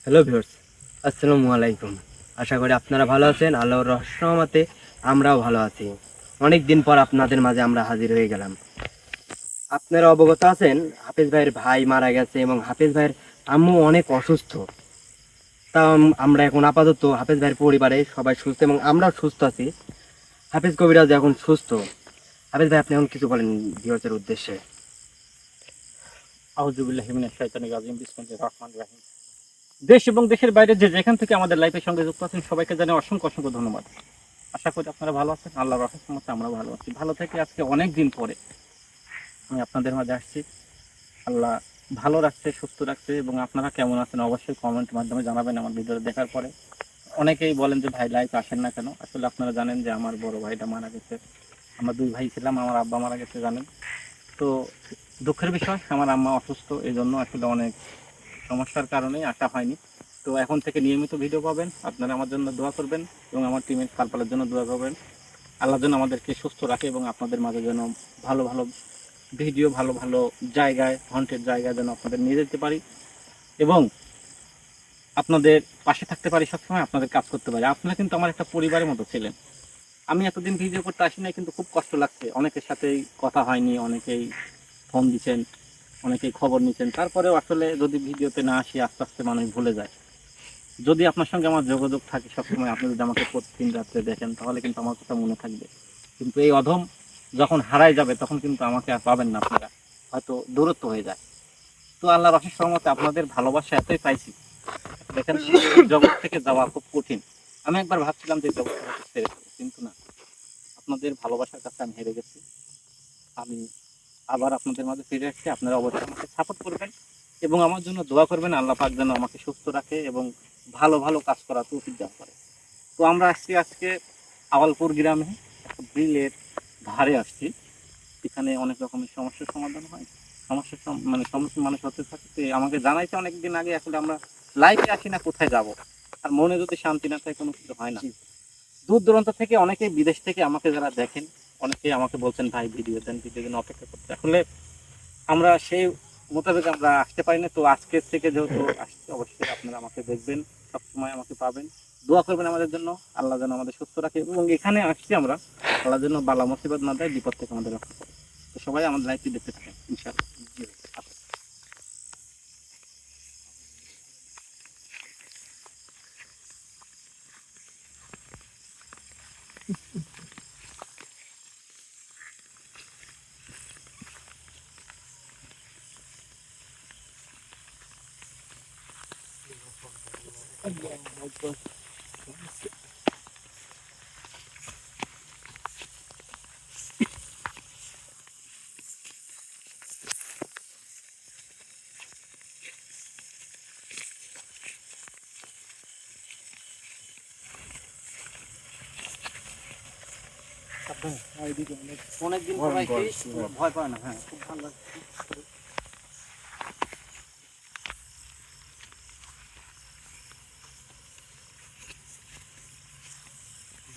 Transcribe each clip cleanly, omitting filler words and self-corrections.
Hello viewers, আসসালামু আলাইকুম। আশা করি আপনারা ভালো আছেন। আল্লাহর রহমতে আমরাও ভালো আছি। অনেক দিন পর আপনাদের মাঝে আমরা হাজির হয়ে গেলাম। আপনারা অবগত আছেন হাফেজ ভাইয়ের ভাই মারা গেছে এবং হাফেজ ভাইয়ের আম্মু অনেক অসুস্থ। তা আমরা এখন আপাতত হাফেজ ভাইয়ের পরিবারে সবাই সুস্থ এবং আমরাও সুস্থ আছি। হাফেজ কবিরাজ এখন সুস্থ। হাফেজ ভাই, আপনি এখন কিছু বলেন ভিউয়ার্সের উদ্দেশ্যে। আউযুবিল্লাহি মিনাশ শাইতানির রাজিম। বিসমিল্লাহির রহমানির রহিম। দেশ এবং দেশের বাইরে যে যেখান থেকে আমাদের লাইফের সঙ্গে যুক্ত আছেন সবাইকে জানাই অসংখ্য অসংখ্য ধন্যবাদ। আশা করি আপনারা ভালো আছেন। আল্লাহর রহমতে আমরাও ভালো আছি। ভালো থেকে আজকে অনেক দিন পরে আমি আপনাদের মাঝে আসছি। আল্লাহ ভালো রাখছে, সুস্থ রাখছে এবং আপনারা কেমন আছেন অবশ্যই কমেন্টের মাধ্যমে জানাবেন আমার ভিডিওটা দেখার পরে। অনেকেই বলেন যে ভাই লাইভ আসেন না কেন? আসলে আপনারা জানেন যে আমার বড় ভাইটা মারা গেছে। আমরা দুই ভাই ছিলাম, আমার আব্বা মারা গেছে জানেন। তো দুঃখের বিষয় আমার আম্মা অসুস্থ, এই জন্য আসলে অনেক সমস্যার কারণেই আসা হয়নি। তো এখন থেকে নিয়মিত ভিডিও পাবেন। আপনারা আমার জন্য দোয়া করবেন এবং আমার টিমের পালপালের জন্য দোয়া করবেন। আল্লাহ যেন আমাদেরকে সুস্থ রাখে এবং আপনাদের মাঝে যেন ভালো ভালো ভিডিও, ভালো ভালো জায়গায়, হন্টেড জায়গায় যেন আপনাদের নিয়ে যেতে পারি এবং আপনাদের পাশে থাকতে পারি, সবসময় আপনাদের কাজ করতে পারি। আপনারা কিন্তু আমার একটা পরিবারের মতো ছিলেন। আমি এতদিন ভিডিও করতে আসি নাই, কিন্তু খুব কষ্ট লাগছে। অনেকের সাথেই কথা হয়নি, অনেকেই ফোন দিচ্ছেন, অনেকেই খবর নিচ্ছেন। তারপরেও আসলে যদি ভিডিওতে না আসি আস্তে আস্তে মানুষ ভুলে যায়। যদি আপনার সঙ্গে আমার যোগাযোগ থাকে সবসময়, আপনি যদি আমাকে প্রতিদিন রাত্রে দেখেন তাহলে কিন্তু আমার কথা মনে থাকবে। কিন্তু এই অধম যখন হারায় যাবে তখন কিন্তু আমাকে আর পাবেন না আপনারা, হয়তো দূরত্ব হয়ে যায়। তো আল্লাহর অশেষ রহমতে আপনাদের ভালোবাসা এতই পাইছি, দেখেন এই জগৎ থেকে যাওয়া খুব কঠিন। আমি একবার ভাবছিলাম যে জগৎ থেকে ছেড়ে দেবো, কিন্তু না, আপনাদের ভালোবাসার কাছে আমি হেরে গেছি। আমি আবার আপনাদের মাঝে ফিরে আসছি। আপনারা অবশ্যই আমাকে সাপোর্ট করবেন এবং আমার জন্য দোয়া করবেন। আল্লাহ পাক যেন আমাকে সুস্থ রাখে এবং ভালো ভালো কাজ করা তৌফিক দান করে। তো আমরা আসছি আজকে আওয়ালপুর গ্রামে, একটা বিলের ধারে আসছি। এখানে অনেক রকমের সমস্যার সমাধান হয়। মানে সমস্যা মানুষ হতে থাকতে আমাকে জানাইছে অনেকদিন আগে। আসলে আমরা লাইফে আসি না, কোথায় যাব? আর মনে যদি শান্তি না থাকে কোনো কিছু হয় না। দূর দূরান্ত থেকে অনেকেই, বিদেশ থেকে আমাকে যারা দেখেন, অনেকেই আমাকে বলছেন ভাই ভিডিও দেন, ভিডিও জন্য অপেক্ষা করতে। আসলে আমরা সেই মোতাবেক আমরা আসতে পারি না। তো আজকের থেকে যেহেতু আসছি, অবশ্যই আপনারা আমাকে দেখবেন, সবসময় আমাকে পাবেন, দোয়া করবেন আমাদের জন্য। আল্লাহ যেন আমাদের সুস্থ রাখে এবং এখানে আসছি আমরা, আল্লাহ যেন বালা মুসিবত না দেয়, বিপদ থেকে আমাদের রক্ষা করে। তো সবাই আমাদের লাইফটি দেখতে থাকেন ইনশাআল্লাহ। জি ভাই, আসুন। অনেকদিন পর আসছি, ভয় পায় না। হ্যাঁ, খুব ভালো লাগছে।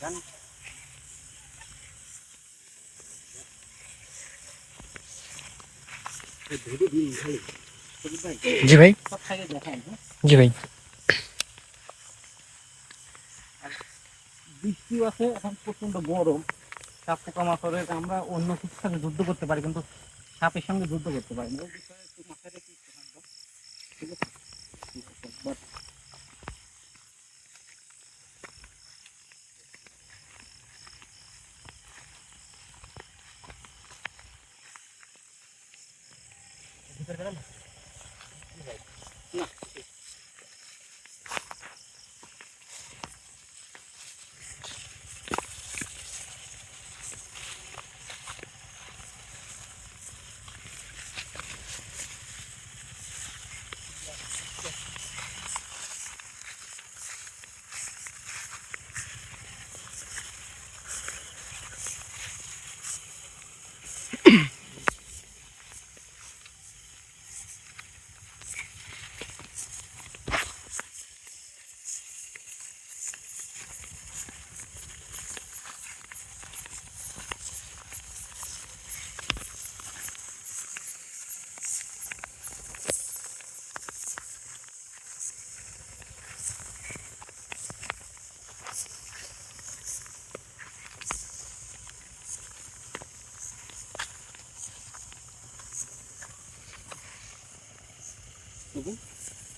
জান ভাই, জি ভাই। সব সাইডে দেখান। হ্যাঁ, জি ভাই। আর বৃষ্টিও আছে, এখন প্রচন্ড গরম। সাপ পোকামাকড়ের আমরা অন্য কিছুর সাথে যুদ্ধ করতে পারি, কিন্তু সাপের সঙ্গে যুদ্ধ করতে পারি না। ওই বিষয়ে একটু মাথায় রেখে থাকবো, ঠিক আছে? ঠিক আছে, বাট না,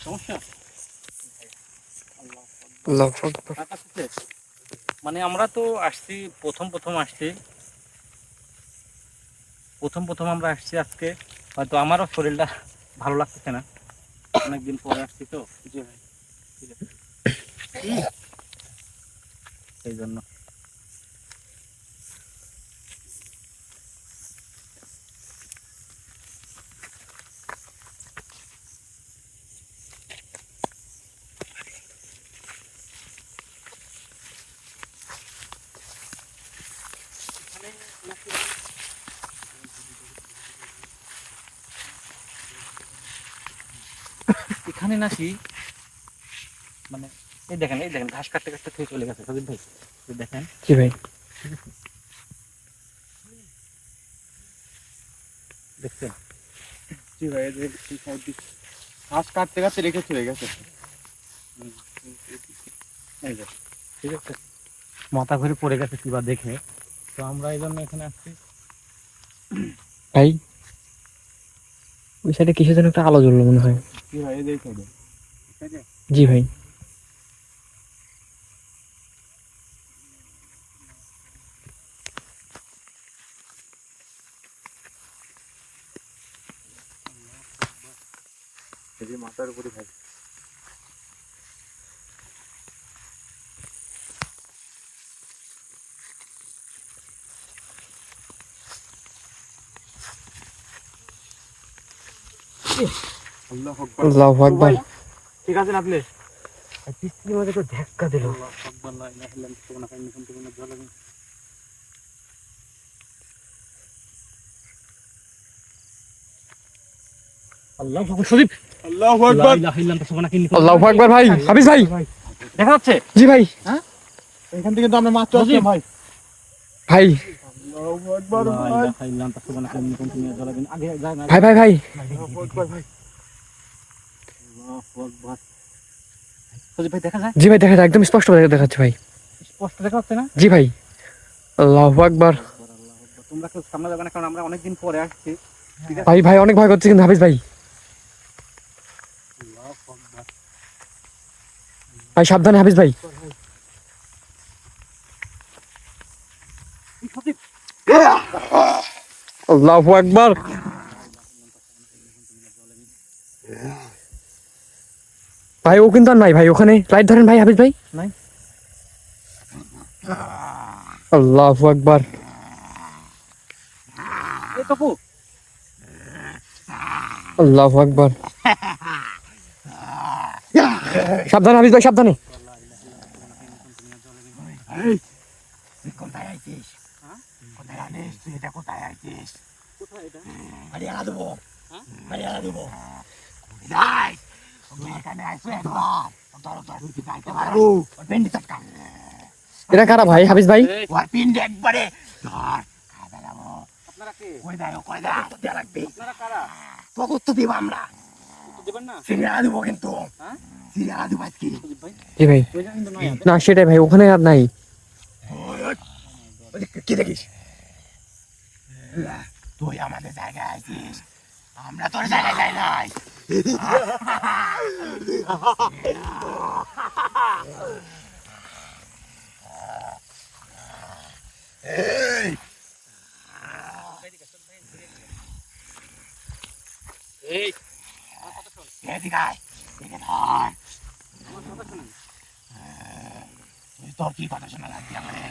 সমস্যা আল্লাহু আকবার। টাকা শেষ। মানে আমরা তো আসছি প্রথম আমরা আসছি আজকে, হয়তো আমারও শরীরটা ভালো লাগতেছে না, অনেকদিন পরে আসছি তো। জি ভাই, ঠিক আছে, সেই জন্য। এখানে নাকি মানে এই দেখেন ঘাস কাটতে কাটতে থেকে চলে গেছে সজিব ভাই, এই দেখেন। জি ভাই। দেখছেন? জি ভাই, ঘাস কাটতে কাটতে রেখে চলে গেছে। এই যে, ঠিক আছে, মাথা ঘুরে পড়ে গেছে কিবা দেখে, তো আমরা এই জন্য এখানে আসছি। ভাই ওই সাইডে কিসের জন্য একটা আলো জ্বললো মনে হয়। জি ভাই, এই দেখো জি ভাই। মাথার উপরে ভাই। আল্লাহু আকবার। আল্লাহু আকবার। ঠিক আছেন আপনি? বৃষ্টির মধ্যে তো ধাক্কা দিল। আল্লাহু আকবার, লা ইলাহা ইল্লাল্লাহ, সুবহানাকা ইন্নী কুনতু মিনাজ জালিমিন। আল্লাহু আকবার, সজীব, আল্লাহু লা আকবার। ইলাহা ইল্লাল্লাহ, সুবহানাকা ইন্নী কুনতু আল্লাহু আকবার ভাই। হাফিজ ভাই। দেখা যাচ্ছে? জি ভাই। এখান থেকে তো আমরা মাত্র জি। আসলাম ভাই। ভাই আল্লাহু আকবার লা ভাই। ইলাহা ইল্লাল্লাহ, সুবহানাকা ইন্নী কুনতু মিনাজ জালিমিন। আগে যান, ভাই ভাই ভাই। আল্লাহু আকবার ভাই। আল্লাহু আকবার। সজীব ভাই দেখা যায়? জি ভাই দেখা যায়, একদম স্পষ্ট দেখাচ্ছে ভাই। স্পষ্ট দেখা যাচ্ছে না? জি ভাই। আল্লাহু আকবার। আল্লাহু আকবার। তোমরা কেউ সামনে যাবে না, কারণ আমরা অনেকদিন পরে আসছি। ঠিক আছে? ভাই ভাই অনেক ভয় করছে কিন্তু হাফিজ ভাই। আল্লাহু আকবার। ভাই সাবধানে হাফিজ ভাই। সজীব, আল্লাহু আকবার। ভাই ও কিন্তু আর নাই ভাই, ওখানে লাইট ধরেন ভাই হাফিজ ভাই। নাই। আল্লাহু আকবার। এই তপু, আল্লাহু আকবার। সাবধানে হাফিজ ভাই, সাবধানে। কোথায় আইছিস? কোথায় আনিস? তুই এটা কোথায় আইছিস? কোথায় এটা? হারিয়ানা দেবো। হ্যাঁ? হারিয়ানা দেবো। যাই। তুই এখানে আইছো একবার। ধরো তুই যাইতে পারবো। ওর পিন্ডি চটকা। এটা কারা ভাই হাফিজ ভাই? এই, ওর পিন্ডি একবারে ধর। খাবে যাবো। আপনারা কে? কই দাও, কই দাও। তো দেয়া লাগবে। আপনারা কারা? তোকে তো দিব আমরা। উত্তর দেবেন না? সিরিয়ানা দেবো কিন্তু। হ্যাঁ? সিরিয়ানা দেবো আজকে। সজীব ভাই, জি ভাই। ওই যে কিন্তু নয় হাতে। না সেটাই ভাই, ওখানে আর নাই। কি দেখিস? তুই আমাদের জায়গায় আছিস, আমরা তোর জায়গায় যাই নাই। এই, এদিকে আয়, এদিকে ধর। আমার কথা শুনেন। তুই তোর কি কথা শোনা লাগবে আমাদের?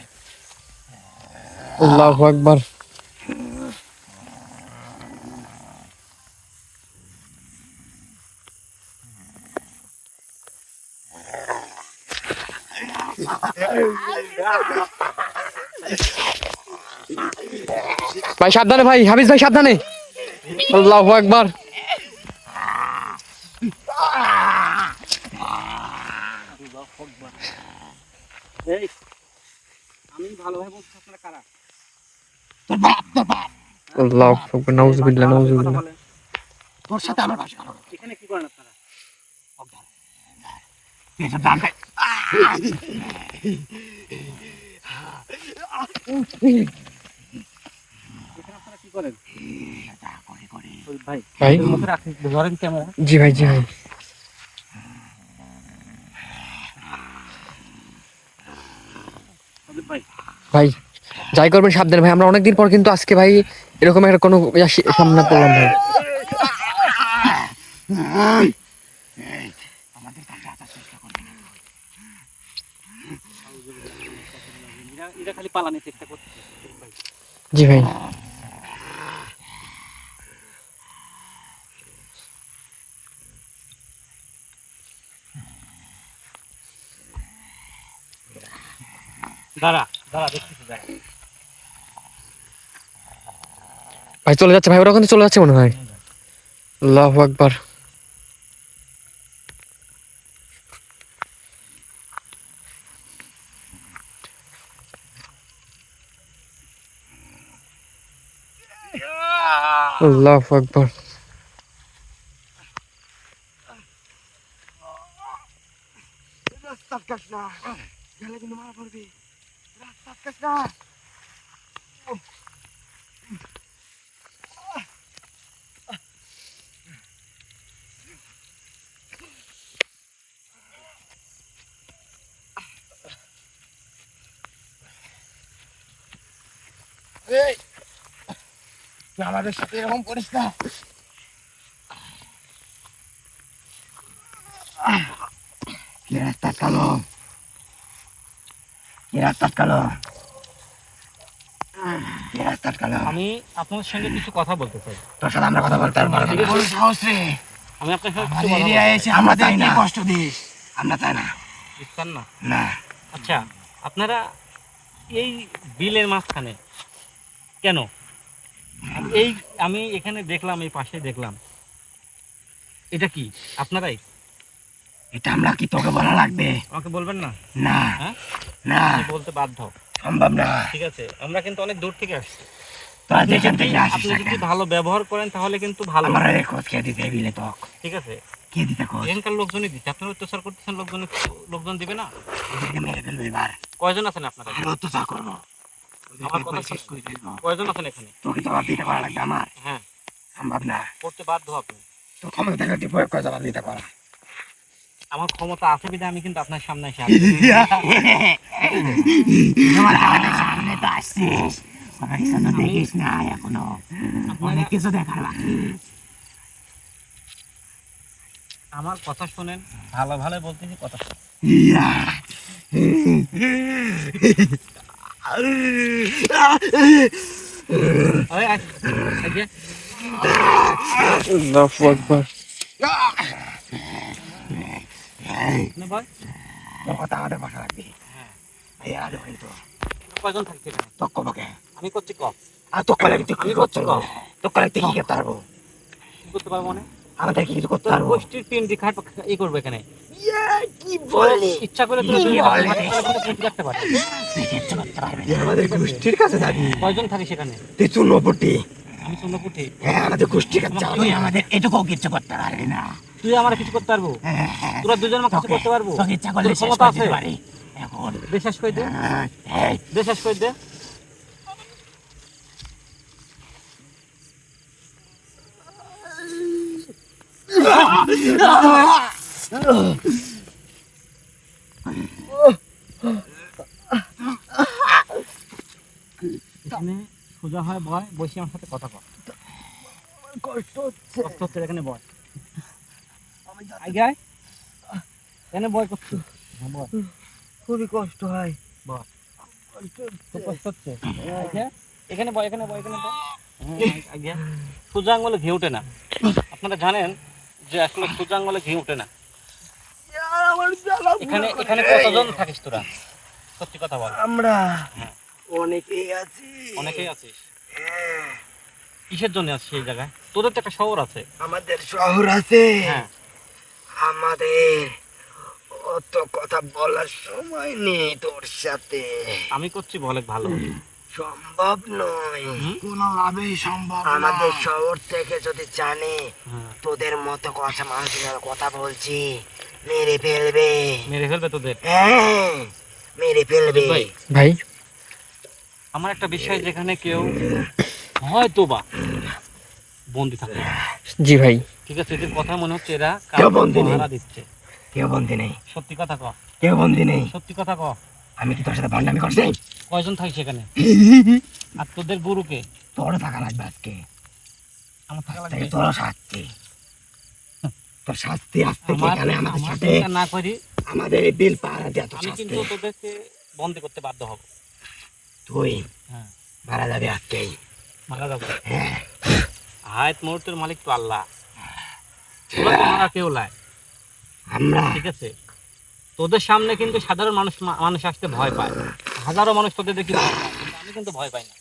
আল্লাহু আকবার। ভাই সাবধানে ভাই, হাফিজ ভাই সাবধানে। আল্লাহু আকবার। এই, আমি ভালোভাবে বলছি, আপনারা কারা? তোর বাপ, তোর বাপ। আল্লাহু আকবার। নাউজুবিল্লাহ, কথা নাউজুবিল্লাহ। বলেন। তোর সাথে আমার ভাষা খারাপ। এখানে কি করেন আপনারা? এসব দাম খাই। এখানে আপনারা কি করেন? করি করি। সজীব ভাই, ভাই। এর মুখে রাখেন, ধরেন ক্যামেরা। জি ভাই, জি ভাই। ভাই ভাই যাই করবেন সাবধানে ভাই, আমরা অনেকদিন পর কিন্তু আজকে ভাই এরকম একটা কোনো সামনে পড়লাম ভাই। আমাদের কাছে আসার চেষ্টা করবে না। এরা খালি পালানোর চেষ্টা করছে ভাই। জি ভাই। দাঁড়া দাঁড়া দেখতেছি দাঁড়া। ভাই চলে যাচ্ছে ভাই, ওরা কিন্তু চলে যাচ্ছে মনে হয়। আল্লাহু আকবার। আল্লাহু আকবার। রাস্তা কাট না, গেলে কিন্তু মারা পড়বি। রাস্তা কাট না। এই, তুই আমাদের সাথে এরকম করিস না। কি রাস্তা কালো, কি রাস্তা কালো, কি রাস্তা কালো। আমি আপনার সঙ্গে কিছু কথা বলতে চাই। তোর সাথে আমরা কথা বলতে পারবো না। ঠিক আছে। বড় সাহস রে। আমি আপনার সঙ্গে কিছু আমাদের কথা এরিয়ায় বলতে এসে আমাদের কি কষ্ট দিস? আমরা তাই না। বুঝছেন না? না, আচ্ছা আপনারা এই বিলের মাঝখানে কেন? এই আমি এখানে দেখলাম, এই পাশে দেখলাম, এটা কি আপনারাই? এটা আমরা কি তোকে বলা লাগবে? আমাকে বলবেন না? না, হ্যাঁ না, আমি বলতে বাধ্য। সম্ভব না। ঠিক আছে, আমরা কিন্তু অনেক দূর থেকে আসছি। তোরা আপনি যেখান যদি থেকে আসিস আপনি না যদি কেন, ভালো ব্যবহার করেন তাহলে কিন্তু ভালো। আমার খোঁজ খেয়ে দিতে বিলে তোক। ঠিক আছে, কে দিতে খোঁজ? এখানকার লোকজনই দিচ্ছে। আপনারা অত্যাচার করতেছেন, লোকজন দিবে না? ওদেরকে মেরে ফেলবো এবার। কয়জন আছেন আপনারা? আর অত্যাচার করবো। আমার কথা শেষ শুনুন। করে ফেলবো। কয়জন আছেন এখানে? তোকে জবাব দিতে পারা লাগবে আমার। হ্যাঁ, সম্ভব না। করতে বাধ্য আপনি। তোর ক্ষমতা থাকলে তুই প্রয়োগ করে জবাব দিতে পারা। আমার ক্ষমতা আছে বিধায় আমি কিন্তু আপনার সামনে এসে হাজির। আমার আমাদের সামনে তো আসছিস। আমার কিছু তো দেখিস না এখনো। অনেক কিছু দেখার বাকি। আমার কথা শোনেন, ভালো ভালো বলতেছি, কথা শোনেন। ইয়া। আরে, এই যে, আল্লাহু আকবার। না ভাই, তোর কথা আমাদের বাসা লাগবে। হ্যাঁ। এই আলো কিন্তু কয়জন থাকছে এখানে? তোর কবকে। আমি করছি ক আর তোর কলে তুই কি আমি করতে করছি পারবো? তোর কলে তুই কি করতে পারবো? কি করতে পারবো মানে? আমাদের কি কিছু করতে তোর পারবো? গোষ্ঠীর তিনটি খাট করবো এখানে। কি বললি? ইচ্ছা করে তুমি কি বলে? রাখতে পারো। তুই কিচ্ছু করতে পারবি না। আমাদের গোষ্ঠীর কাছে যাবি। কয়জন থাকি সেখানে? তুই চুনোপুটি। আমি চন্দ্রপুঠি। হ্যাঁ, আমাদের গোষ্ঠীর কাছে যাবি। তুই আমাদের এটুকু কিচ্ছু করতে পারবি না। তুই আমার কিছু করতে পারবো? তোরা দুজন আমার কিছু করতে পারবো? তোকে ইচ্ছা করলে তোর শেষ ক্ষমতা করে আছে? দিতে পারি। এখন দে শেষ করে দে, দে শেষ করে দে। এখানে সোজা হয় বয়, বসে আমার সাথে কথা কর। কষ্ট হচ্ছে। কষ্ট হচ্ছে, এখানে বয়। আগে এখানে বয় করছি। হ্যাঁ, বয়। খুবই কষ্ট হয়। বয়। কষ্ট খুব হচ্ছে। কষ্ট হচ্ছে। আগে এখানে বয়, এখানে বয়, এখানে বয়। হ্যাঁ, আগে সোজা আঙুলে ঘি ওঠে না। আপনারা জানেন যে আসলে সোজা আঙুলে ঘি ওঠে না। আমার জ্বালা এখানে পুরো এখানে করে। কতজন থাকিস তোরা? সত্যি কথা বল। আমরা হ্যাঁ। অনেকেই আছি। অনেকেই আছিস। হ্যাঁ, কিসের জন্য আছিস এই জায়গায়? তোদের তো একটা শহর আছে। আমাদের শহর আছে। হ্যাঁ, আমাদের অত কথা বলার সময় নেই তোর সাথে। আমি করছি বলে ভালো। সম্ভব নয়। হুম? কোনোভাবেই সম্ভব না। আমাদের শহর থেকে যদি জানে তোদের মতো কথা মানুষের সাথে কথা বলছি, মেরে ফেলবে। মেরে ফেলবে তোদের। হ্যাঁ, মেরে ফেলবে। ভাই, ভাই আমার একটা বিষয় যেখানে কেউ হয়তো বা বন্দি থাকে। জি ভাই। ঠিক আছে, এদের কথা মনে হচ্ছে এরা কেউ বন্দি নেই। পাহারা দিচ্ছে। কেউ বন্দি নেই। সত্যি কথা ক, কেউ বন্দি নেই। সত্যি কথা ক। আমি কি তোর সাথে ভণ্ডামি করছি? কয়জন থাকি সেখানে? আর তোদের গুরুকে? তোরও থাকা লাগবে আজকে। আমার থাকা আজ লাগবে? থেকে তোরও শাস্তি। তোর শাস্তি আসতে আমার এখানে আমাদের আমার সাথে চিন্তা না করি আমাদের এই বিল পাহারা দেওয়া তোর আমি শাস্তি। কিন্তু তোদেরকে বন্দি করতে বাধ্য হব। তুই হ্যাঁ, মারা যাবে আজকেই। মারা যাবো। হ্যাঁ, হায়াত মুহূর্তের মালিক তো আল্লাহ, তোরা তো মারা কেউ লাই। আমরা ঠিক আছে, তোদের সামনে কিন্তু সাধারণ মানুষ আসতে ভয় পায়, হাজারো মানুষ তোদের দেখি ভয় পায়, কিন্তু আমি কিন্তু ভয় পাই না।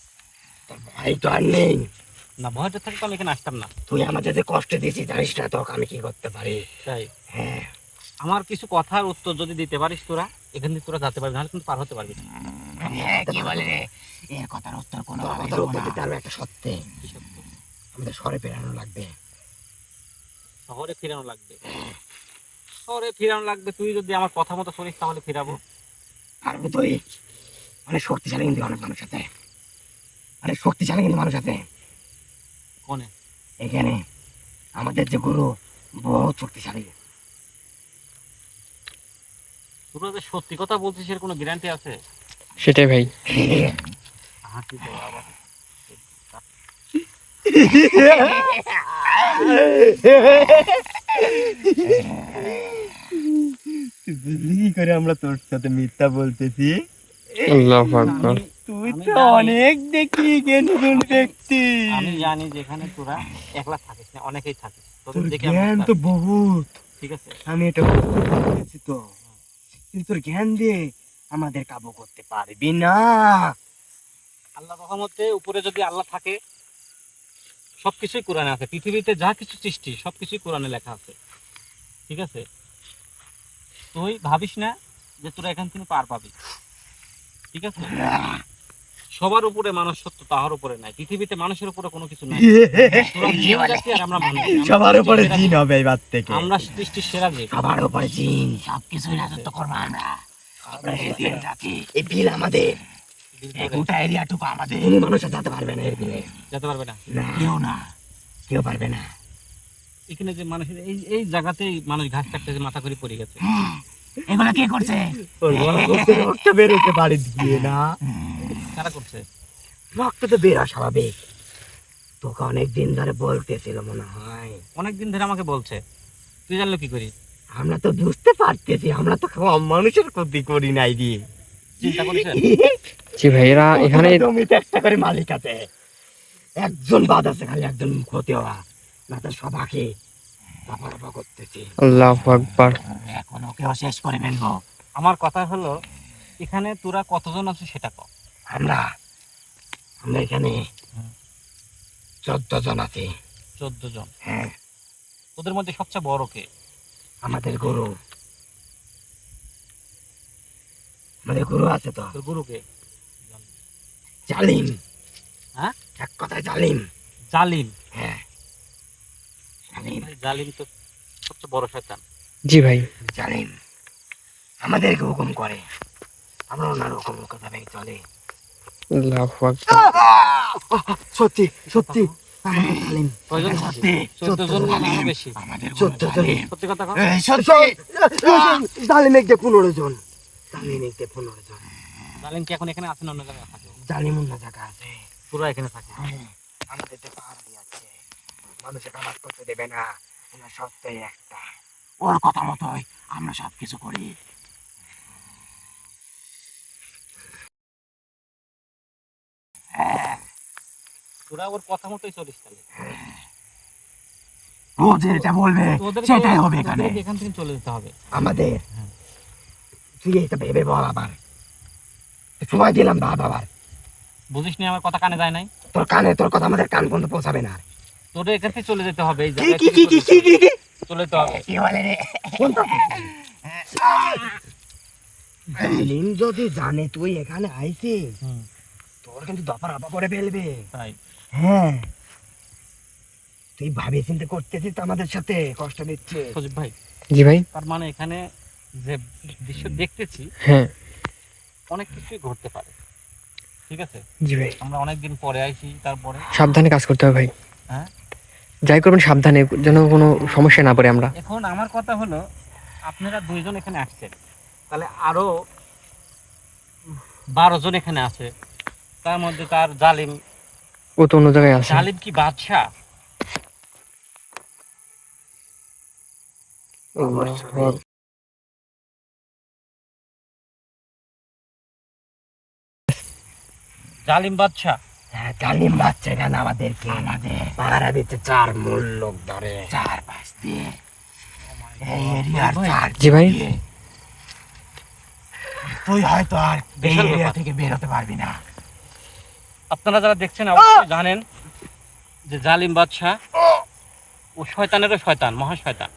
তোর ভয় তো আর নেই। না, ভয়টা থাকলে তো আমি এখানে আসতাম না। তুই আমাদের যে কষ্ট দিয়েছিস জানিস না তোকে আমি কি করতে পারি। তাই হ্যাঁ, আমার কিছু কথার উত্তর যদি দিতে পারিস তোরা, এখান থেকে তোরা যেতে পারবি, নাহলে কিন্তু পার হতে পারবি না। হ্যাঁ, কি বলে রে? এর কথার উত্তর কোনো কথার উত্তর দিতে পারবে একটা সত্যি। কি সত্য? আমাদের শহরে বেরানো লাগবে। শহরে ফিরানো লাগবে? শহরে ফিরানো লাগবে, তুই যদি আমার কথা মতো শুনিস তাহলে ফিরাবো। পারবো তুই? অনেক শক্তিশালী কিন্তু অনেক মানুষ আছে, অনেক শক্তিশালী কিন্তু মানুষ আছে কোনে? এখানে। আমাদের যে গুরু বহুত শক্তিশালী। তোরা যে সত্যি কথা বলছিস এর কোনো গ্যারান্টি আছে? সেটাই ভাই। হাসি তো আবার। বুঝলি কি করে আমরা তোর সাথে মিথ্যা বলতেছি? আল্লাহু আকবার। তুই আমি তো জানি। অনেক দেখি জ্ঞানী ব্যক্তি। আমি জানি যে এখানে তোরা একলা থাকিস না, অনেকেই থাকিস, তোর তোদের দেখে আমি জ্ঞান বুঝতে তো পারছি। বহুত, ঠিক আছে, আমি এটা বুঝতে পারতেছি তো, কিন্তু তোর জ্ঞান দিয়ে আমাদের কাবু করতে পারবি না। আল্লাহ রহমতে উপরে যদি আল্লাহ থাকে, সবকিছুই কোরআনে আছে, পৃথিবীতে যা কিছু সৃষ্টি সবকিছুই কোরআনে লেখা আছে। ঠিক আছে, তুই ভাবিস না যে তোরা এখান থেকে পার পাবি। ঠিক আছে, সবার উপরে মানুষ সত্য, তাহার উপরে নাই। পৃথিবীতে মানুষের উপরে কোনো কিছু নাই। তোরা জিন জাতি আর আমরা মানুষ। আমরা সবার উপরে সৃষ্টির সেরা জিন জীব। হবে এবার থেকে। আমরা সৃষ্টির সেরা জীব। সবার উপরে জিন, সবকিছুই রাজত্ব করবো আমরা। আমরা এই জিন জাতি, এই বিল আমাদের, এই গোটা এরিয়াটুকু আমাদের। কোনো মানুষ আর যেতে পারবে না এর বিলে। যেতে পারবে না। না, কেউ না, কেউ পারবে না। এখানে যে মানুষের এই এই জায়গাতেই মানুষ ঘাস কাটতে যে মাথা করে পড়ে গেছে। এগুলা কে করছে? ওর গলা করতে রক্ত বেরোতে বাড়ি দিয়ে না। কারা করছে? রক্ত তো বের হওয়া স্বাভাবিক। তোকে অনেক দিন ধরে বলতেছিল মনে হয়। অনেকদিন ধরে আমাকে বলছে, তুই জানলো কি করি? আমরা তো বুঝতে পারতেছি, আমরা তো কম মানুষের ক্ষতি করি নাই দিয়ে। চিন্তা করেছেন? জি ভাই, এরা এখানে জমিতে একটা করে মালিক আছে, একজন বাদ আছে, খালি একজন ক্ষতি হওয়া, না তো সবাকে রফা করতেছি। আল্লাহু আকবার। এখন ওকেও শেষ করে ফেলবো। আমার কথা হলো, এখানে তোরা কতজন আছিস সেটা কর। আমরা আমরা এখানে 14 জন আছি। 14 জন। হ্যাঁ, তোদের মধ্যে সবচেয়ে বড় কে? আমাদের গুরু, আমাদের গুরু আছে তো, তোর গুরু কে? জালিম। হ্যাঁ? এক কথায় জালিম। জালিম। হ্যাঁ, জালিম, জালিম তো সবচেয়ে বড় শয়তান। জি ভাই। জালিম আমাদেরকে হুকুম করে, আমরা ওনার হুকুম মোতাবেক চলে। আল্লাহু আকবার। সত্যি সত্যি আমাদের জালিম। কয়জন? সত্যি 14 জন না আরো বেশি? আমাদের 14 জন। সত্যি কথা কর। জালিম একদে 15 জন, জালিম একদে 15 জন। জালিম কি এখন এখানে আছে না অন্য জায়গায় থাকে? জালিম অন্য জায়গা আছে। তোরা এখানে থাকে। আমাদের যে পাহাড় দিয়েছে, মানুষের আবাদ করতে দেবে না, ওনার সত্যই একটা। ওর কথা মতোই আমরা সবকিছু করি। তোরা ওর কথা মতোই চলিস তাহলে। ও যেটা বলবে সেটাই হবে এখানে। তোদেরকে এখান থেকে চলে যেতে হবে। আমাদের হ্যাঁ। তুই এটা ভেবে বল আবার, সময় দিলাম ভাব আবার। বুঝিস নি আমার কথা কানে যায় নাই? তোর কানে, তোর কথা আমাদের কান পর্যন্ত পৌঁছাবে না। তোদের এখান থেকে চলে যেতে হবে, এই কি জায়গা কি থেকে কি কি কি কি চলে যেতে হবে। কি বলে রে? জালিম যদি জানে তুই এখানে আইছিস, হুম, তোর কিন্তু দফা রফা করে ফেলবে। তাই হ্যাঁ, তুই ভাবে চিন্তা করতেছিস তো আমাদের সাথে কষ্ট দিচ্ছে। সজীব ভাই, জি ভাই। তার মানে এখানে যে দৃশ্য দেখতেছি হ্যাঁ, অনেক কিছুই ঘটতে পারে। ঠিক আছে, জি ভাই। আমরা অনেকদিন পরে আইছি, তারপরে সাবধানে কাজ করতে হবে ভাই। হ্যাঁ, যাই করবেন সাবধানে, যেন কোনো সমস্যা না পড়ে আমরা। এখন আমার কথা হলো, আপনারা 2 জন এখানে আসছেন, তাহলে আরো 12 জন এখানে আছে, তার মধ্যে তার জালিম, ও তো অন্য জায়গায় আছে। জালিম কি বাদশাহ? আল্লাহু জালিম বাদশাহ। হ্যাঁ, জালিম বাচ্চা এখানে আমাদেরকে পাহারা দিচ্ছে 4 মূল লোক ধরে, 4 পাশ দিয়ে এই এরিয়ার ভাই, 4 জি ভাই। দিয়ে। তুই হয়তো আর এই বিশাল এরিয়া ব্যাপার। থেকে বের হতে পারবি না। আপনারা যারা দেখছেন অবশ্যই জানেন যে জালিম বাদশাহ ও শয়তানেরও শয়তান, মহা শয়তান।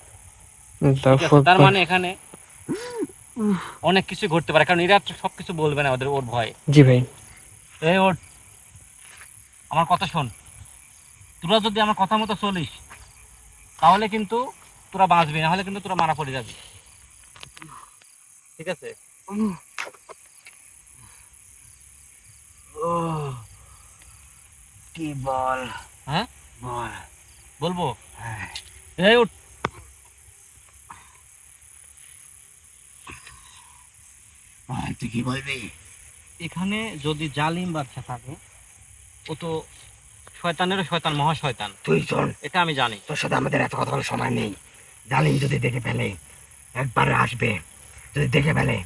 ঠিক আছে? তার মানে এখানে অনেক কিছু ঘটতে পারে, কারণ এরা তো সবকিছু বলবে না ওদের, ওর ভয়। জি ভাই। এই ওর, আমার কথা শোন, তোরা যদি আমার কথা মতো চলিস তাহলে কিন্তু তোরা বাঁচবি, না হলে কিন্তু তোরা মারা পড়ে যাবি। ঠিক আছে? ও কি বল, হ্যাঁ, বল। বলবো? হ্যাঁ, এই ওঠ। বল, তুই কি বলবি? এখানে যদি জালিম বাদশা থাকে, ও তো শয়তানেরও শয়তান, মহা শয়তান। তুই শোন, এটা আমি জানি। তোর সাথে আমাদের এত কথা বলার সময় নেই। জালিম যদি দেখে ফেলে, একবার আসবে, যদি দেখে ফেলে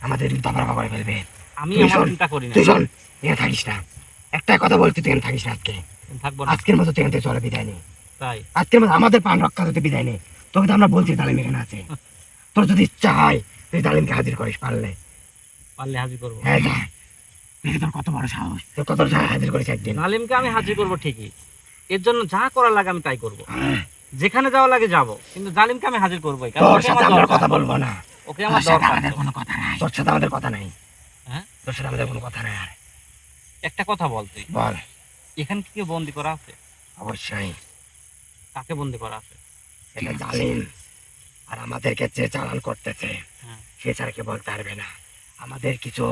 আমাদের দাবড়াবা করে ফেলবে। আমি তুই আমার শোন, চিন্তা করি না। তুই শোন, এখানে থাকিস না। একটাই কথা বলছি, তুই এখানে থাকিস না আজকে। থাকবো না। আজকের মতো তুই এখান থেকে চলে বিদায় নে। তাই আজকের মতো আমাদের প্রাণ রক্ষা করতে বিদায় নে। তোকে তো আমরা বলছি জালিম এখানে আছে। তোর যদি ইচ্ছা হয় তুই জালিমকে হাজির করিস পারলে। পারলে হাজির করবো। হ্যাঁ, যা। দেখি তোর কত বড় সাহস, তোর কত বড় সাহস হাজির করিস একদিন। জালিমকে আমি হাজির করবো ঠিকই, এর জন্য যা করা লাগে আমি তাই করবো, হ্যাঁ, যেখানে যাওয়া লাগে যাব, কিন্তু জালিমকে আমি হাজির করবোই, কারণ তোর ওকে সাথে আমার আমরা দরকার। কথা বলবো না। ওকে তোর আমার সাথে দরকার। আমাদের কোনো কথা নাই। তোর সাথে আমাদের কথা নাই। হ্যাঁ, তোর সাথে আমাদের কোনো কথা নাই। আর একটা কথা বল তুই, বল। এখানে কি কেউ বন্দি করা আছে? অবশ্যই কাকে বন্দি করা আছে? এটা জালিম, আর আমাদেরকে যে চালান করতেছে হ্যাঁ। সে ছাড়া কে বলতে পারবে না। আমাদের কিছু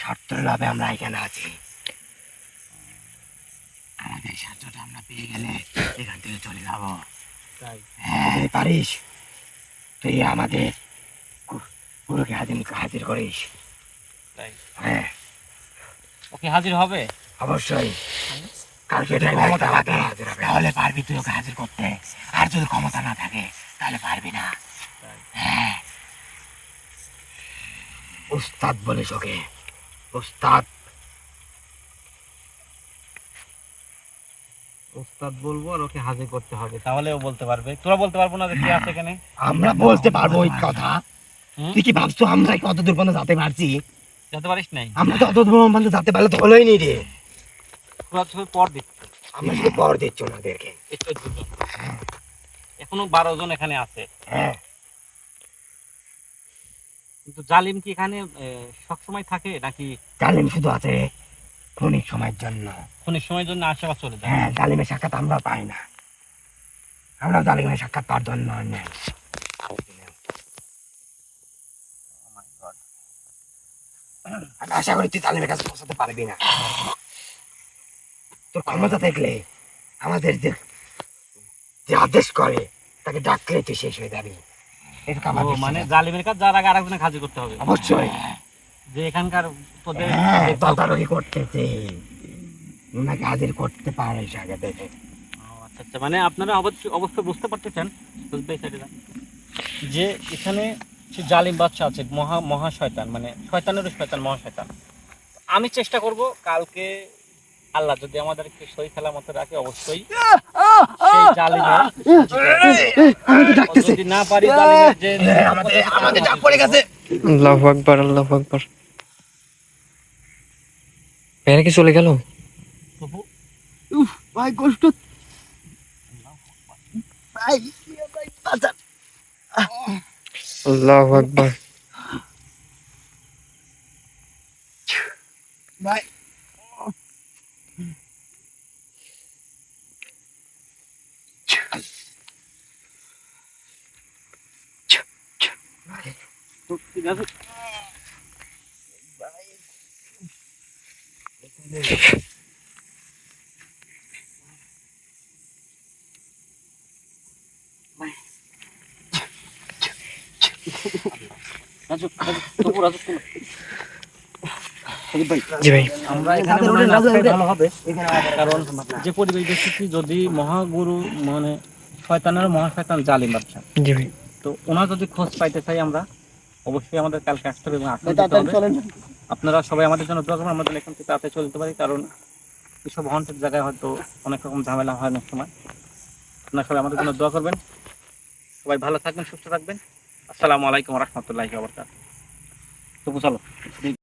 শর্তের ভাবে আমরা এখানে আছি। আমাদের সাহায্যটা আমরা পেয়ে গেলে এখান থেকে চলে যাবো। তাই হ্যাঁ, যদি পারিস তুই আমাদের পুরোকে হাজির করিস। তাই হ্যাঁ, ওকে হাজির হবে? অবশ্যই। কালকে ক্ষমতা থাকে তাহলে পারবি তুই ওকে হাজির করতে, আর যদি ক্ষমতা না থাকে তাহলে পারবি না। তাই। হ্যাঁ, উস্তাদ বলিস ওকে, উস্তাদ। উস্তাদ বলবো আর ওকে হাজির করতে হবে, তাহলে ও বলতে পারবে। তোরা বলতে পারবো না যে কে আছে এখানে? আমরা বলতে পারবো ওই কথা। হুম? তুই কি ভাবছো আমরা কত দূর পর্যন্ত যেতে পারছি? যেতে পারিস নাই? আমরা তো অত দূর পর্যন্ত যেতে পারলে তো হলোই নি রে। তোরা তো পর দিচ্ছে। আমরা শুধু পর দিচ্ছ ওনাদেরকে। এই 14 জন। এখনো 12 জন এখানে আছে, হ্যাঁ, কিন্তু জালিম কি এখানে সবসময় থাকে নাকি জালিম শুধু আছে ক্ষণিক সময়ের জন্য। ক্ষণিক সময়ের জন্য আসে আবার চলে যায়? হ্যাঁ, জালিমের সাক্ষাৎ আমরা পাই না, আমরা জালিমের সাক্ষাৎ পাওয়ার জন্য নেই। আমি আশা করি তুই জালিমের কাছে পৌঁছাতে পারবি না। তোর ক্ষমতা থাকলে আমাদের যে যে আদেশ করে তাকে ডাকলে তুই শেষ হয়ে যাবি। এটুকু আমার ও, বিশ্বাস মানে আছে। জালিমের কাজ যার আগে আরেকজনকে হাজির করতে হবে, অবশ্যই। যে এখানকার তোদের হ্যাঁ, তদারকি করতেছে, ওনাকে হাজির করতে পারে আগে দেখে। ও, আচ্ছা আচ্ছা, মানে আপনারা অবশ্যই বুঝতে পারতেছেন, বুঝবে এই সাইডে যান, যে এখানে সে জালিম বাদশা আছে, মহা শয়তান, মানে শয়তানেরও শয়তান, মহা শয়তান। আমি চেষ্টা করব কালকে, আল্লাহ যদি আমাদেরকে সই খেলা মতো রাখে, অবশ্যই সেই জালিমের, ও যদি না পারি জালিমের যে আমাদের চাপ পড়ে গেছে। আল্লাহু আকবার, আল্লাহু আকবার। এরা কি চলে গেল? তবু ভাই কষ্ট, ভাই ভাই বাঁচান। আল্লাহু আকবার। ভাই ঠিক আছে। রাজু, রাজু, তবু রাজু, জি ভাই। আমরা এখানে মনে হয় না থাকাই ভালো হবে, কারণ যে পরিবেশ দেখতেছি, যদি মহাগুরু মানে শয়তানের মহাশয়তান জালিম বাদশা, জি ভাই। তো ওনার যদি খোঁজ পাইতে চাই আমরা, অবশ্যই আমাদের কালকে আসতে হবে এবং আসতে হবে। আপনারা সবাই আমাদের জন্য দোয়া করবেন, আমরা যেন এখান থেকে তাড়াতাড়ি চলতে পারি, কারণ এসব হন্টেড জায়গায় হয়তো অনেক রকম ঝামেলা হয় অনেক সময়। আপনারা সবাই আমাদের জন্য দোয়া করবেন। সবাই ভালো থাকবেন, সুস্থ থাকবেন। আসসালামু আলাইকুম ওয়া রাহমাতুল্লাহি ওয়া বারাকাতুহু। তো চলো।